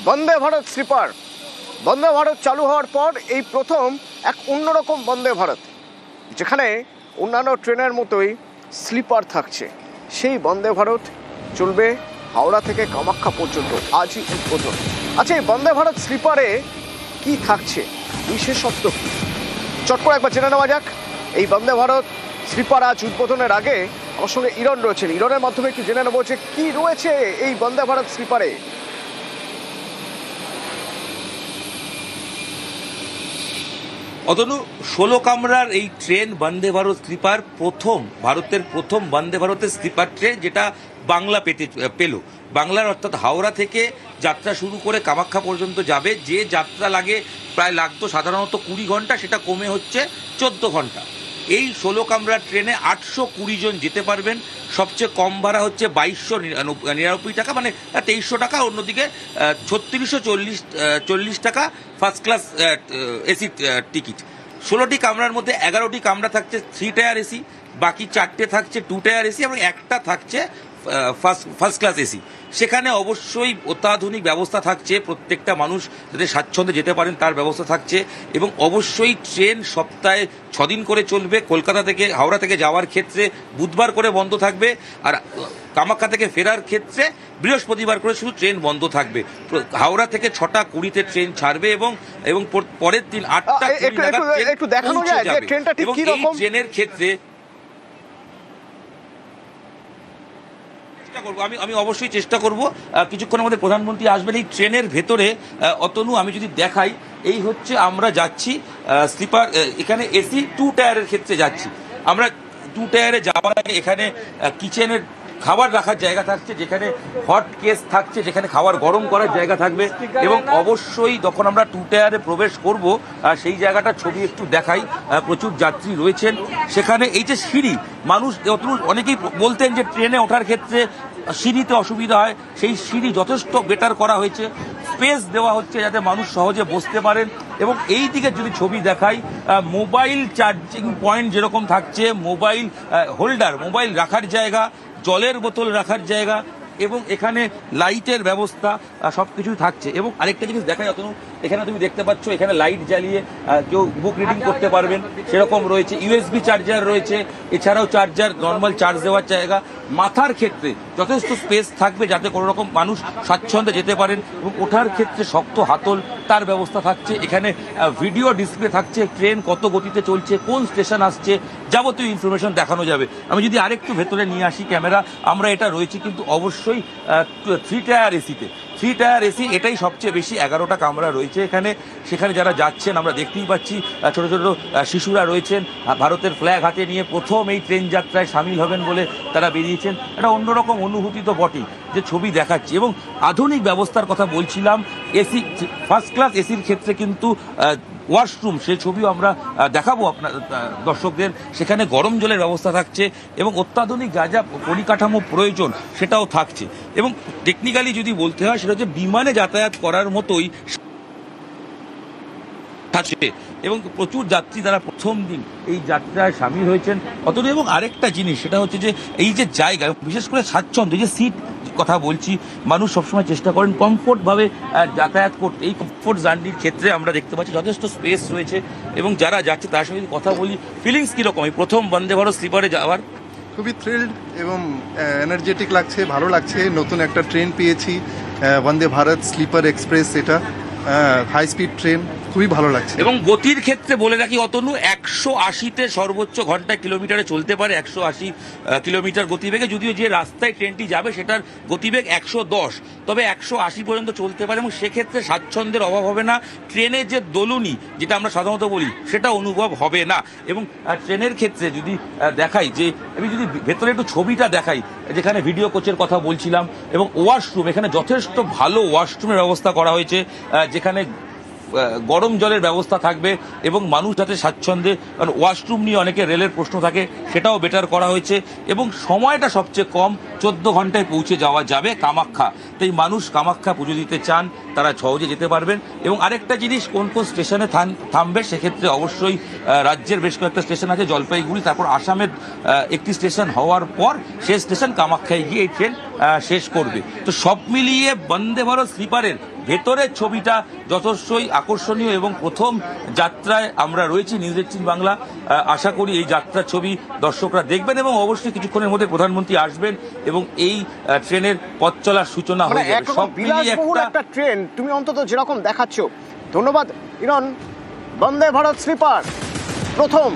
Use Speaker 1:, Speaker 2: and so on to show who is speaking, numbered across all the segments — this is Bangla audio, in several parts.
Speaker 1: বন্দে ভারত স্লিপার, বন্দে ভারত চালু হওয়ার পর এই প্রথম এক অন্যরকম বন্দে ভারত, যেখানে অন্যান্য ট্রেনের মতোই স্লিপার থাকছে। সেই বন্দে ভারত চলবে হাওড়া থেকে কামাখ্যা পর্যন্ত, আজই উদ্বোধন। আচ্ছা, এই বন্দে ভারত স্লিপারে কি থাকছে, বিশেষত্ব কি, চট করে একবার জেনে নেওয়া যাক। এই বন্দে ভারত স্লিপার আজ উদ্বোধনের আগে আমার সঙ্গে ইরন রয়েছেন। ইরনের মাধ্যমে একটু জেনে নেবো যে কি রয়েছে এই বন্দে ভারত স্লিপারে।
Speaker 2: অতনু, 16 কামরার এই ট্রেন বন্দে ভারত স্লিপার ভারতের প্রথম বন্দে ভারতের স্লিপার ট্রেন, যেটা বাংলা পেল। বাংলার অর্থাৎ হাওড়া থেকে যাত্রা শুরু করে কামাখ্যা পর্যন্ত যাবে। যে যাত্রা প্রায় লাগতো সাধারণত 20 ঘন্টা, সেটা কমে হচ্ছে 14 ঘন্টা। এই 16 কামরার ট্রেনে 820 জন যেতে পারবেন। সবচেয়ে কম ভাড়া হচ্ছে 2299 টাকা, মানে 2300 টাকা। অন্যদিকে 3640 টাকা ফার্স্ট ক্লাস এসি টিকিট। 16টি কামরার মধ্যে 11টি কামরা থাকছে 3 টায়ার এসি, বাকি 4টে থাকছে 2 টায়ার এসি এবং একটা থাকছে ফার্স্ট ক্লাস এসি। সেখানে অবশ্যই অত্যাধুনিক ব্যবস্থা থাকছে, প্রত্যেকটা মানুষ যাতে স্বাচ্ছন্দ্যে যেতে পারেন তার ব্যবস্থা থাকছে। এবং অবশ্যই ট্রেন সপ্তাহে 6 দিন করে চলবে। কলকাতা থেকে হাওড়া থেকে যাওয়ার ক্ষেত্রে বুধবার করে বন্ধ থাকবে, আর কামাখ্যা থেকে ফেরার ক্ষেত্রে বৃহস্পতিবার করে শুধু ট্রেন বন্ধ থাকবে। হাওড়া থেকে 6টা 20-তে ট্রেন ছাড়বে এবং পরের দিন 8টা 20 নাগাদ
Speaker 1: একটু দেখানো যায় যে ট্রেনটা ঠিক কি রকম।
Speaker 2: ট্রেনের ক্ষেত্রে আমি অবশ্যই চেষ্টা করব। কিছুক্ষণের মধ্যে প্রধানমন্ত্রী আসবেন। এই ট্রেনের ভেতরে অতনু আমি যদি দেখাই, এই হচ্ছে আমরা যাচ্ছি স্লিপার, এখানে এসি 2 টায়ারের ক্ষেত্রে যাচ্ছি আমরা। 2 টায়ারে যাওয়ার আগে এখানে কিচেনের খাবার রাখার জায়গা থাকছে, যেখানে হট কেস থাকছে, যেখানে খাবার গরম করার জায়গা থাকবে। এবং অবশ্যই যখন আমরা 2 টায়ারে প্রবেশ করব, সেই জায়গাটার ছবি একটু দেখাই। প্রচুর যাত্রী রয়েছেন সেখানে। এই যে সিঁড়ি, মানুষ অনেকেই বলতেন যে ট্রেনে ওঠার ক্ষেত্রে সিঁড়িতে অসুবিধা হয়, সেই সিঁড়ি যথেষ্ট বেটার করা হয়েছে। স্পেস দেওয়া হচ্ছে যাতে মানুষ সহজে বসতে পারেন। এবং এই দিকে যদি ছবি দেখাই, মোবাইল চার্জিং পয়েন্ট যেরকম থাকছে, মোবাইল হোল্ডার, মোবাইল রাখার জায়গা, জলের বোতল রাখার জায়গা, এবং এখানে লাইটের ব্যবস্থা সব কিছুই থাকছে। এবং আরেকটা জিনিস দেখা যাচ্ছে, এখানে তুমি দেখতে পাচ্ছ, এখানে লাইট জ্বালিয়ে কেউ বুক রিডিং করতে পারবেন সেরকম রয়েছে। ইউএসবি চার্জার রয়েছে, এছাড়াও চার্জার, নর্মাল চার্জ দেওয়ার জায়গা। মাথার ক্ষেত্রে যথেষ্ট স্পেস থাকবে যাতে কোনো রকম মানুষ স্বাচ্ছন্দ্যে যেতে পারেন। এবং ওঠার ক্ষেত্রে শক্ত হাতল তার ব্যবস্থা থাকছে। এখানে ভিডিও ডিসপ্লে থাকছে, ট্রেন কত গতিতে চলছে, কোন স্টেশন আসছে, যাবতীয় ইনফরমেশন দেখানো যাবে। আমি যদি আরেকটু ভেতরে নিয়ে আসি ক্যামেরা, আমরা এটা রয়েছে কিন্তু অবশ্যই 3 টায়ার এসিতে। 3 টায়ার এসি, এটাই সবচেয়ে বেশি। 11টা কামরা রয়েছে এখানে। সেখানে যারা যাচ্ছেন আমরা দেখতেই পাচ্ছি, ছোট ছোট শিশুরা রয়েছেন, ভারতের ফ্ল্যাগ হাতে নিয়ে প্রথম এই ট্রেন যাত্রায় সামিল হবেন বলে তারা বেরিয়েছেন। একটা অন্যরকম অনুভূতি তো বটেই, যে ছবি দেখাচ্ছি। এবং আধুনিক ব্যবস্থার কথা বলছিলাম, এসি ফার্স্ট ক্লাস এসির ক্ষেত্রে কিন্তু ওয়াশরুম, সেই ছবিও আমরা দেখাবো আপনার দর্শকদের। সেখানে গরম জলের ব্যবস্থা থাকছে এবং অত্যাধুনিক যা যা পরিকাঠামো প্রয়োজন সেটাও থাকছে। এবং টেকনিক্যালি যদি বলতে হয়, সেটা হচ্ছে বিমানে যাতায়াত করার মতোই থাকছে। এবং প্রচুর যাত্রী তারা প্রথম দিন এই যাত্রায় সামিল হয়েছেন অতটা। এবং আরেকটা জিনিস, সেটা হচ্ছে যে এই যে জায়গা, বিশেষ করে স্বাচ্ছন্দ্য, এই যে সিট কথা বলছি, মানুষ সবসময় চেষ্টা করেন কমফোর্টভাবে যাতায়াত করতে। এই কমফোর্ট জার্নির ক্ষেত্রে আমরা দেখতে পাচ্ছি যথেষ্ট স্পেস রয়েছে। এবং যারা যাচ্ছে তার সঙ্গে কথা বলি, ফিলিংস কীরকম এই প্রথম বন্দে ভারত স্লিপারে যাওয়ার?
Speaker 3: খুবই থ্রিল্ড এবং এনার্জেটিক লাগছে, ভালো লাগছে। নতুন একটা ট্রেন পেয়েছি, বন্দে ভারত স্লিপার এক্সপ্রেস। এটা হাই স্পিড ট্রেন, খুবই ভালো লাগছে।
Speaker 2: এবং গতির ক্ষেত্রে বলে রাখি অতনু, 180-তে সর্বোচ্চ ঘন্টায় কিলোমিটারে চলতে পারে, 180 কিলোমিটার গতিবেগে। যদিও যে রাস্তায় ট্রেনটি যাবে সেটার গতিবেগ 110, তবে 180 পর্যন্ত চলতে পারে। এবং সেক্ষেত্রে স্বাচ্ছন্দ্যের অভাব হবে না। ট্রেনের যে দোলুনি, যেটা আমরা সাধারণত বলি, সেটা অনুভব হবে না। এবং ট্রেনের ক্ষেত্রে যদি দেখাই, যে আমি যদি ভেতরে একটু ছবিটা দেখাই, যেখানে ভিডিও কোচের কথা বলছিলাম, এবং ওয়াশরুম, এখানে যথেষ্ট ভালো ওয়াশরুমের ব্যবস্থা করা হয়েছে, যেখানে গরম জলের ব্যবস্থা থাকবে এবং মানুষ যাতে স্বাচ্ছন্দ্যে, কারণ ওয়াশরুম নিয়ে অনেকে রেলের প্রশ্ন থাকে, সেটাও বেটার করা হয়েছে। এবং সময়টা সবচেয়ে কম, 14 ঘন্টায় পৌঁছে যাওয়া যাবে কামাখ্যা। তাই মানুষ কামাখ্যা পুজো দিতে চান তারা সহজে যেতে পারবেন। এবং আরেকটা জিনিস, কোন কোন স্টেশনে থামবে, সেক্ষেত্রে অবশ্যই রাজ্যের বেশ কয়েকটা স্টেশন আছে, জলপাইগুড়ি, তারপর আসামের একটি স্টেশন হওয়ার পর শেষ স্টেশন কামাখ্যায় গিয়ে এই ট্রেন শেষ করবে। তো সব মিলিয়ে বন্দে ভারত স্লিপারের ভেতরের ছবিটা যথেষ্টই আকর্ষণীয় এবং প্রথম যাত্রায় আমরা রয়েছি নিউজ 18 বাংলা। আশা করি এই যাত্রার ছবি দর্শকরা দেখবেন এবং অবশ্যই কিছুক্ষণের মধ্যে প্রধানমন্ত্রী আসবেন এবং এই ট্রেনের পথ চলার সূচনা
Speaker 1: মানে
Speaker 2: হয়ে যাবে।
Speaker 1: একরকম
Speaker 2: সব মিলিয়ে
Speaker 1: বিলাসবহুল একটা ট্রেন, তুমি অন্তত যেরকম দেখাচ্ছ। ধন্যবাদ ইরন। বন্দে ভারত স্লিপার প্রথম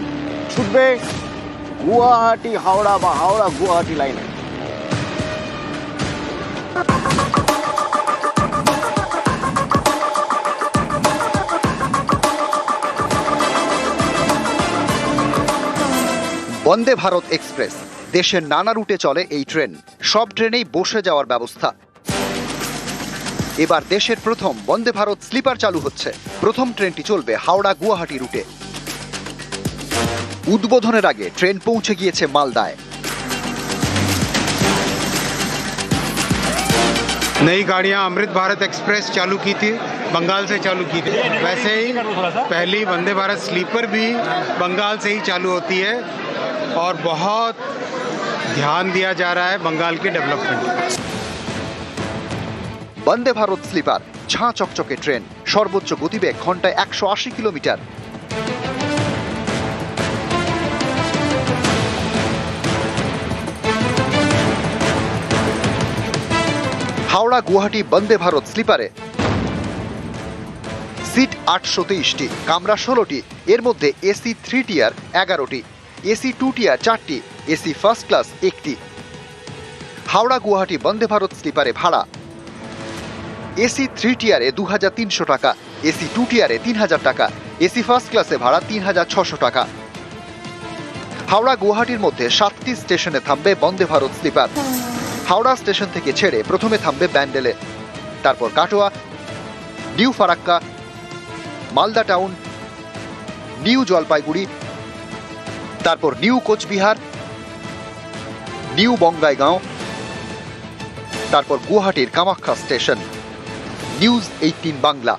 Speaker 1: ছুটবে গুয়াহাটি হাওড়া বা হাওড়া গুয়াহাটি লাইনে।
Speaker 4: বন্দে ভারত এক্সপ্রেস দেশের নানা রুটে চলে এই ট্রেন। সব ট্রেনেই বসে যাওয়ার ব্যবস্থা। এবার দেশের প্রথম বন্দে ভারত স্লিপার চালু হচ্ছে। প্রথম ট্রেনটি চলবে হাওড়া গুয়াহাটি রুটে। উদ্বোধনের আগে ট্রেন পৌঁছে গিয়েছে মালদায়।
Speaker 5: नई गाड़ियां अमृत भारत एक्सप्रेस चालू की थी, बंगाल से चालू की थी। वैसे ही पहली वंदे भारत स्लीपर भी बंगाल से ही चालू होती है और बहुत ध्यान दिया जा रहा है बंगाल के डेवलपमेंट।
Speaker 4: বন্দে ভারত স্লিপার ঝাঁ চকচকে ট্রেন, সর্বোচ্চ গতিবেগ ঘন্টায় 180 কিলোমিটার। হাওড়া গুয়াহাটি বন্দে ভারত স্লিপারে সিট 823টি, কামরা 16টি। এর মধ্যে এসি 3 টিয়ার 11টি, এসি 2 টিয়ার 4টি, এসি ফার্স্ট ক্লাস 1টি। হাওড়া গুয়াহাটি বন্দে ভারত স্লিপারে ভাড়া এসি 3 টিয়ারে 2300 টাকা, এসি 2 টিয়ারে 3000 টাকা, এসি ফার্স্ট ক্লাসে ভাড়া 3600 টাকা। হাওড়া গুয়াহাটির মধ্যে 7টি স্টেশনে থামবে বন্দে ভারত স্লিপার। হাওড়া স্টেশন থেকে ছেড়ে প্রথমে থামবে ব্যান্ডেলে, তারপর Katwa, new Farakka, Malda town, new Jalpaiguri, তারপর নিউ কোচবিহার, নিউ বঙ্গাইগাঁও, তারপর গুয়াহাটির কামাখ্যা স্টেশন। নিউজ 18 বাংলা।